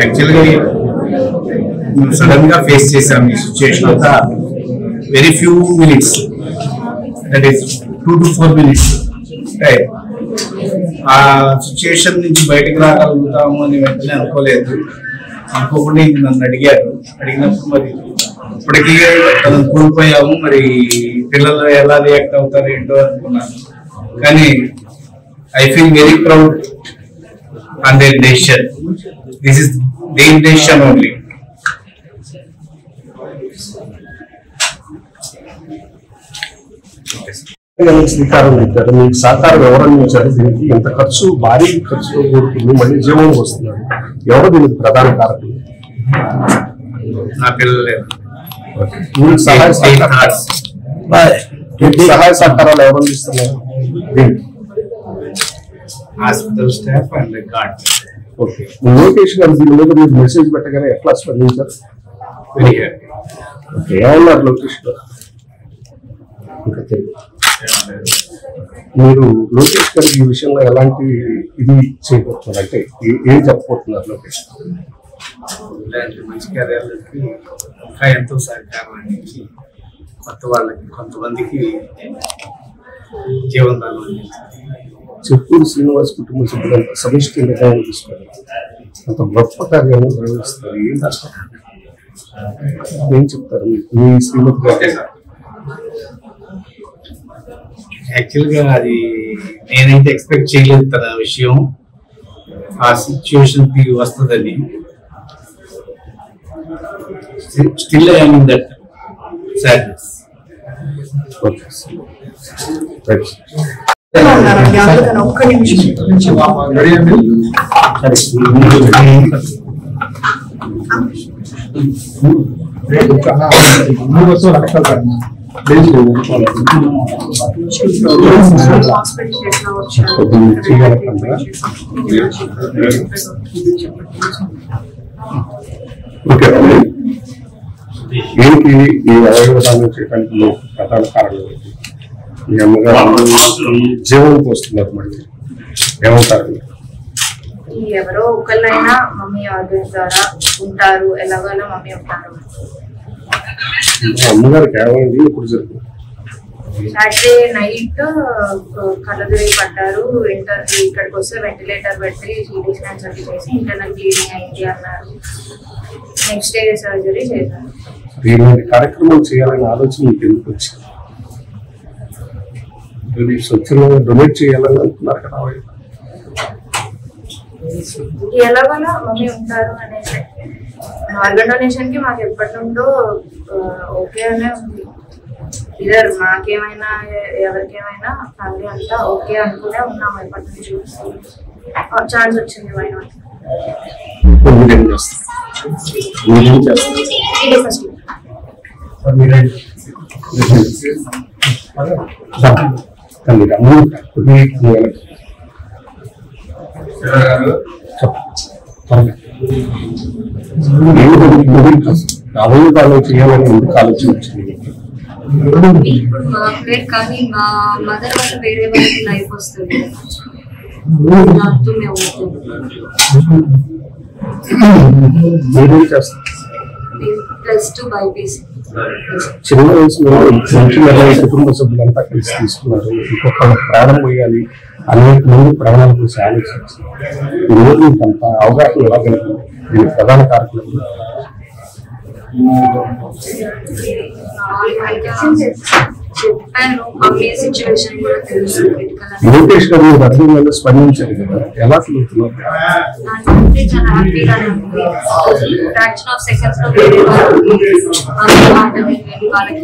యాక్చువల్గా సడన్ గా ఫేస్ చేసాం ఈ సిచ్యుయేషన్ అంతా. Very few minutes, that is 2 to 4 minutes. ఆ సిచ్యుయేషన్ నుంచి బయటకు రాగలుగుతాము అని వెంటనే అనుకోలేదు. అనుకోకుండా నన్ను అడిగినప్పుడు మరి ఇప్పటికీ తనను కోల్పోయాము, మరి పిల్లలు ఎలా రియాక్ట్ అవుతారు ఏంటో అనుకున్నాను. కానీ I feel very proud on their decision. This is their decision only. శ్రీకారం ఇచ్చారు, మీకు సహకారం ఎవరు అందించారు? దీనికి ఎంత ఖర్చు, భారీ ఖర్చుతో కూడుకుంది, మళ్ళీ జీవం వస్తున్నారు. ఎవరు దీనికి ప్రధాన కారకులు? నా పిల్లలే. సహాయ సహకారాలు ఎవరు అందిస్తున్నారు? Hospital staff and guard. Okay, Lokesh గారు దీని మీద మీరు మెసేజ్ పెట్టగానే ఎట్లా స్పందించారు? Very happy. ఓకే, ఏమన్నారు లోకేష్ గారు? మీరు లోకేష్ గారికి ఈ విషయంలో ఎలాంటి ఇది చేయబోతున్నారు, అంటే ఏం చెప్పబోతున్నారు లోకేష్? ఇలాంటి మంచి కార్యాలకి ఇంకా ఎంతో సహకారం అందించి కొత్త వాళ్ళకి, కొంతమందికి జీవనాలు అందించాలి. చెట్టూరు శ్రీనివాస్ కుటుంబ సభ్యులంతా సమిష్టి నిర్ణయం తీసుకున్నారు, అంత గొప్ప కార్యాలను నిర్వహిస్తారు. ఏం చెప్తారు మీ శ్రీమతి గారు? యాక్చువల్గా అది నేనైతే ఎక్స్పెక్ట్ చేయలేదు తన విషయం ఆ సిచ్యువేషన్ కి వస్తుందని. Still I am in that sadness. Okay, ఏంటి ఈ అవయవదానం చేయడానికి ప్రధాన కారణం? మీ అమ్మగారు జీవనంకి వస్తున్నారు, మళ్ళీ ఏమంటారు? ఎవరో ఒకళ్ళైనా మమ్మీ ఆర్గన్స్ ద్వారా ఉంటారు, ఎలాగైనా మమ్మీ ఉంటారు. అమ్మగారు కేవలం ఇప్పుడు జరుగుతుంది. సాటర్డే నైట్ కళ్ళదిరి పడ్డారు. ఇక్కడికి వస్తే వెంటిలేటర్ పెట్టి సిటీ స్కాన్స్ అవి చేసి ఇంటర్నల్ బ్లీడింగ్ అయింది అన్నారు. నెక్స్ట్ డే సర్జరీ చేశారు. ఇలాంటి కార్యక్రమాలు చేయాలనే ఆలోచన మీకు ఎందుకు వచ్చింది? స్వచ్ఛంగా డొనేట్ చేయాలని అనుకున్నారు కదా? ఎలాగైనా మమ్మీ ఉంటారు అనేసి ఆర్గన్ డొనేషన్ కి మాకు ఎప్పటి నుండో ఓకే అనే ఉంది. ఇద్దరు మాకేమైనా ఎవరికేమైనా ఫ్యామిలీ అంతా ఓకే అనుకునే ఉన్నాము ఎప్పటి నుంచి. ఛాన్స్ వచ్చింది. Why not? అవయవాలు చేయాలని ఎందుకు ఆలోచన వచ్చింది? ఇప్పుడు మా పేరు కానీ మా మదర్ వాళ్ళు వేరే వాళ్ళకి లైఫ్ వస్తుంది. +2 బైపీసీ. చిన్న వయసులో మంచి కుటుంబ సభ్యులంతా కలిసి తీసుకున్నారు. ఇంకొక ప్రాణం పోయాలి అనేక మంది ప్రాణాల గురించి ఆలోచించారు. ఈరోజు మీకు అంత అవగాహన ఎలా కలిగింది? దీనికి ప్రధాన కారకులు చెప్పాను. మమ్మీ సిచ్యువేషన్ కూడా తెలుసు. లోకేష్ గారు మీరు అర్థం వల్ల స్పందించారు కదా, ఎలా ఫీల్ అవుతున్నారు? నాకంటే చాలా హ్యాపీగానే ఉంది. ఫ్రాక్షన్ ఆఫ్ సెకండ్స్ లో వేరే వాళ్ళకి